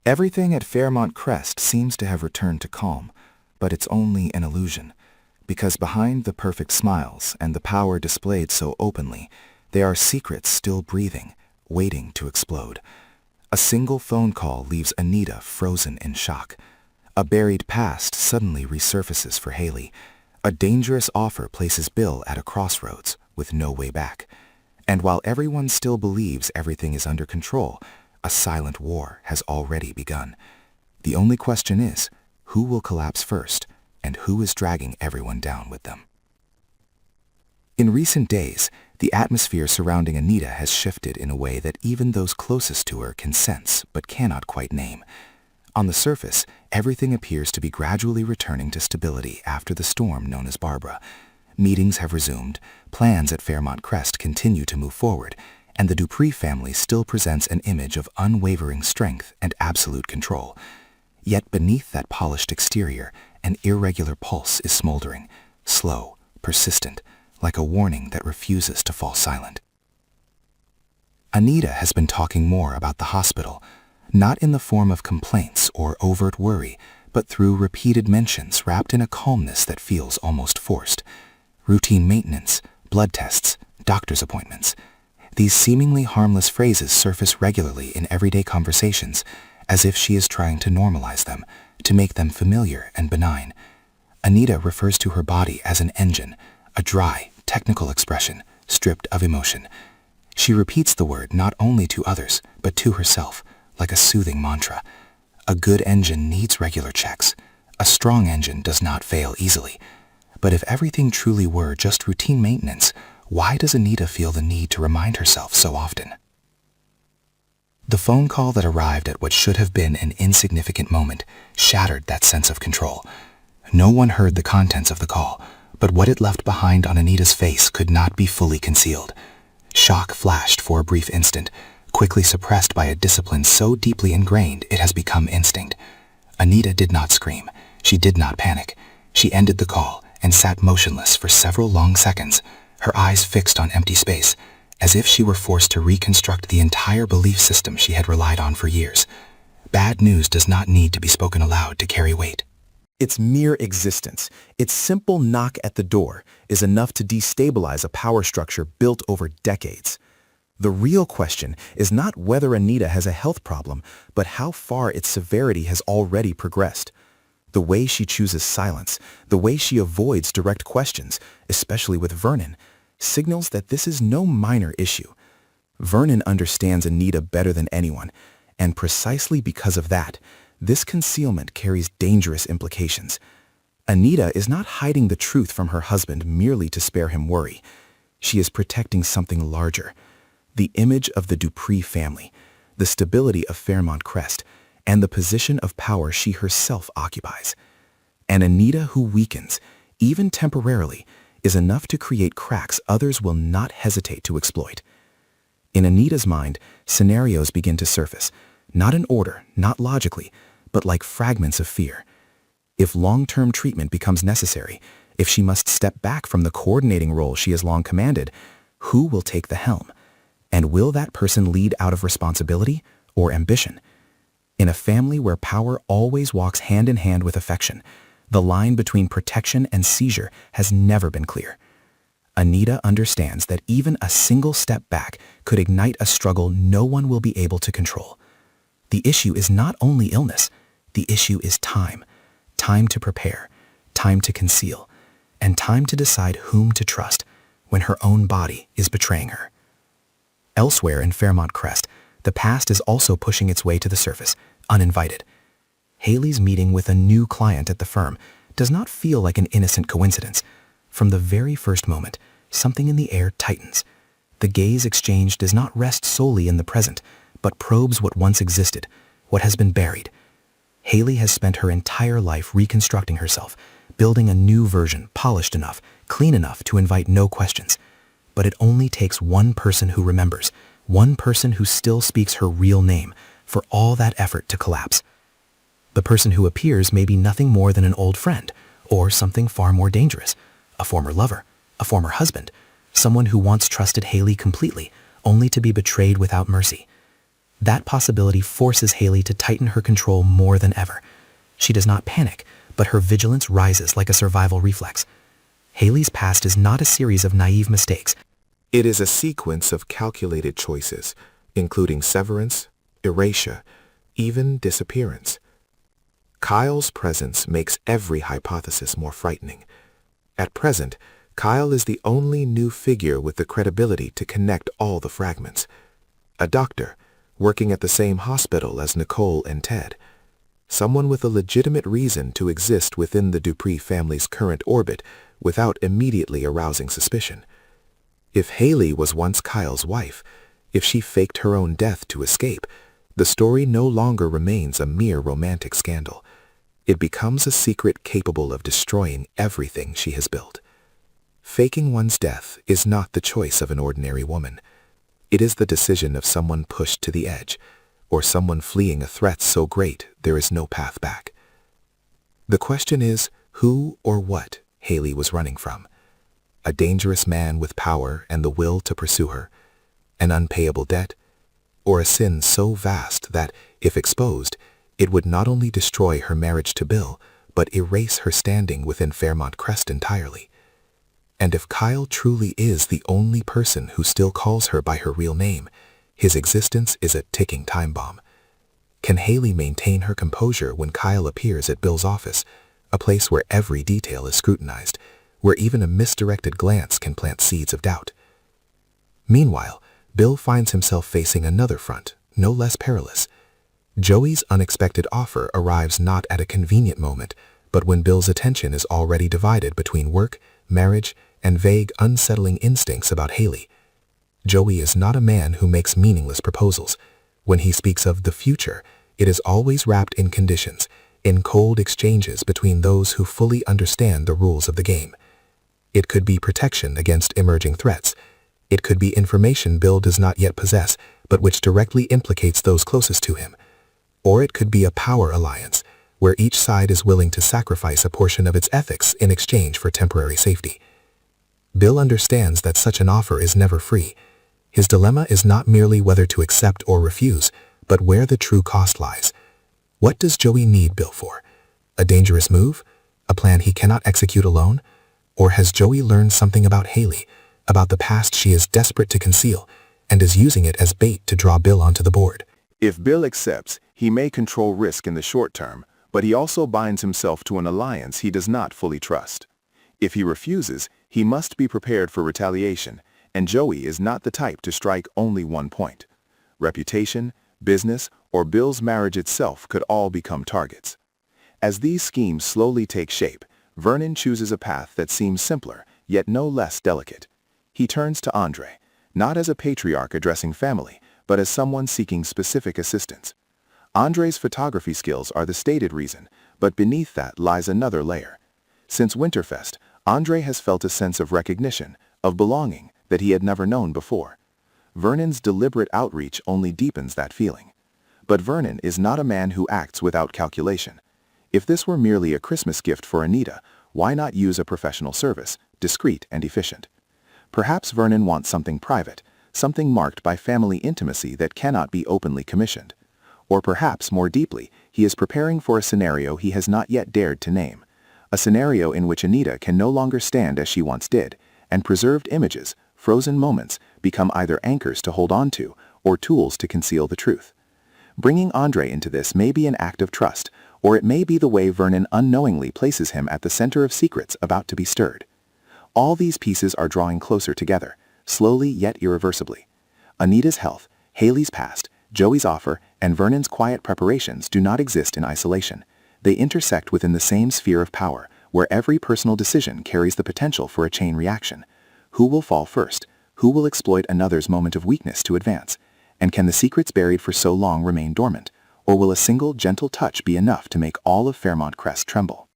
Everything at Fairmont Crest seems to have returned to calm, but it's only an illusion, because behind the perfect smiles and the power displayed so openly, there are secrets still breathing, waiting to explode. A single phone call leaves Anita frozen in shock. A buried past suddenly resurfaces for Haley. A dangerous offer places Bill at a crossroads with no way back. And while everyone still believes everything is under control, a silent war has already begun. The only question is, who will collapse first, and who is dragging everyone down with them? In recent days, the atmosphere surrounding Anita has shifted in a way that even those closest to her can sense but cannot quite name. On the surface, everything appears to be gradually returning to stability after the storm known as Barbara. Meetings have resumed, plans at Fairmont Crest continue to move forward, and the Dupree family still presents an image of unwavering strength and absolute control. Yet beneath that polished exterior, an irregular pulse is smoldering, slow, persistent, like a warning that refuses to fall silent. Anita has been talking more about the hospital, not in the form of complaints or overt worry, but through repeated mentions wrapped in a calmness that feels almost forced. Routine maintenance, blood tests, doctor's appointments. These seemingly harmless phrases surface regularly in everyday conversations, as if she is trying to normalize them, to make them familiar and benign. Anita refers to her body as an engine, a dry, technical expression, stripped of emotion. She repeats the word not only to others, but to herself, like a soothing mantra. A good engine needs regular checks. A strong engine does not fail easily. But if everything truly were just routine maintenance, why does Anita feel the need to remind herself so often? The phone call that arrived at what should have been an insignificant moment shattered that sense of control. No one heard the contents of the call, but what it left behind on Anita's face could not be fully concealed. Shock flashed for a brief instant, quickly suppressed by a discipline so deeply ingrained it has become instinct. Anita did not scream. She did not panic. She ended the call and sat motionless for several long seconds, her eyes fixed on empty space, as if she were forced to reconstruct the entire belief system she had relied on for years. Bad news does not need to be spoken aloud to carry weight. Its mere existence, its simple knock at the door, is enough to destabilize a power structure built over decades. The real question is not whether Anita has a health problem, but how far its severity has already progressed. The way she chooses silence, the way she avoids direct questions, especially with Vernon, signals that this is no minor issue. Vernon understands Anita better than anyone, and precisely because of that, this concealment carries dangerous implications. Anita is not hiding the truth from her husband merely to spare him worry. She is protecting something larger. The image of the Dupree family, the stability of Fairmont Crest, and the position of power she herself occupies. And Anita who weakens, even temporarily, is enough to create cracks others will not hesitate to exploit. In Anita's mind, scenarios begin to surface, not in order, not logically, but like fragments of fear. If long-term treatment becomes necessary, if she must step back from the coordinating role she has long commanded, who will take the helm? And will that person lead out of responsibility or ambition? In a family where power always walks hand in hand with affection, the line between protection and seizure has never been clear. Anita understands that even a single step back could ignite a struggle no one will be able to control. The issue is not only illness, the issue is time. Time to prepare, time to conceal, and time to decide whom to trust when her own body is betraying her. Elsewhere in Fairmont Crest, the past is also pushing its way to the surface, uninvited. Haley's meeting with a new client at the firm does not feel like an innocent coincidence. From the very first moment, something in the air tightens. The gaze exchanged does not rest solely in the present, but probes what once existed, what has been buried. Haley has spent her entire life reconstructing herself, building a new version, polished enough, clean enough to invite no questions. But it only takes one person who remembers, one person who still speaks her real name, for all that effort to collapse. The person who appears may be nothing more than an old friend, or something far more dangerous, a former lover, a former husband, someone who once trusted Haley completely, only to be betrayed without mercy. That possibility forces Haley to tighten her control more than ever. She does not panic, but her vigilance rises like a survival reflex. Haley's past is not a series of naive mistakes. It is a sequence of calculated choices, including severance, erasure, even disappearance. Kyle's presence makes every hypothesis more frightening. At present, Kyle is the only new figure with the credibility to connect all the fragments. A doctor, working at the same hospital as Nicole and Ted. Someone with a legitimate reason to exist within the Dupree family's current orbit without immediately arousing suspicion. If Haley was once Kyle's wife, if she faked her own death to escape, the story no longer remains a mere romantic scandal. It becomes a secret capable of destroying everything she has built. Faking one's death is not the choice of an ordinary woman. It is the decision of someone pushed to the edge, or someone fleeing a threat so great there is no path back. The question is, who or what Haley was running from? A dangerous man with power and the will to pursue her? An unpayable debt? Or a sin so vast that, if exposed, it would not only destroy her marriage to Bill, but erase her standing within Fairmont Crest entirely? And if Kyle truly is the only person who still calls her by her real name, his existence is a ticking time bomb. Can Haley maintain her composure when Kyle appears at Bill's office, a place where every detail is scrutinized, where even a misdirected glance can plant seeds of doubt? Meanwhile, Bill finds himself facing another front, no less perilous. Joey's unexpected offer arrives not at a convenient moment, but when Bill's attention is already divided between work, marriage, and vague, unsettling instincts about Haley. Joey is not a man who makes meaningless proposals. When he speaks of the future, it is always wrapped in conditions, in cold exchanges between those who fully understand the rules of the game. It could be protection against emerging threats. It could be information Bill does not yet possess, but which directly implicates those closest to him. Or it could be a power alliance, where each side is willing to sacrifice a portion of its ethics in exchange for temporary safety. Bill understands that such an offer is never free. His dilemma is not merely whether to accept or refuse, but where the true cost lies. What does Joey need Bill for? A dangerous move? A plan he cannot execute alone? Or has Joey learned something about Haley, about the past she is desperate to conceal, and is using it as bait to draw Bill onto the board? If Bill accepts, he may control risk in the short term, but he also binds himself to an alliance he does not fully trust. If he refuses, he must be prepared for retaliation, and Joey is not the type to strike only one point. Reputation, business, or Bill's marriage itself could all become targets. As these schemes slowly take shape, Vernon chooses a path that seems simpler, yet no less delicate. He turns to Andre, not as a patriarch addressing family, but as someone seeking specific assistance. Andre's photography skills are the stated reason, but beneath that lies another layer. Since Winterfest, Andre has felt a sense of recognition, of belonging, that he had never known before. Vernon's deliberate outreach only deepens that feeling. But Vernon is not a man who acts without calculation. If this were merely a Christmas gift for Anita, why not use a professional service, discreet and efficient? Perhaps Vernon wants something private, something marked by family intimacy that cannot be openly commissioned. Or perhaps, more deeply, he is preparing for a scenario he has not yet dared to name. A scenario in which Anita can no longer stand as she once did, and preserved images, frozen moments, become either anchors to hold on to or tools to conceal the truth. Bringing Andre into this may be an act of trust, or it may be the way Vernon unknowingly places him at the center of secrets about to be stirred. All these pieces are drawing closer together, slowly yet irreversibly. Anita's health, Haley's past, Joey's offer, and Vernon's quiet preparations do not exist in isolation. They intersect within the same sphere of power, where every personal decision carries the potential for a chain reaction. Who will fall first? Who will exploit another's moment of weakness to advance? And can the secrets buried for so long remain dormant? Or will a single gentle touch be enough to make all of Fairmont Crest tremble?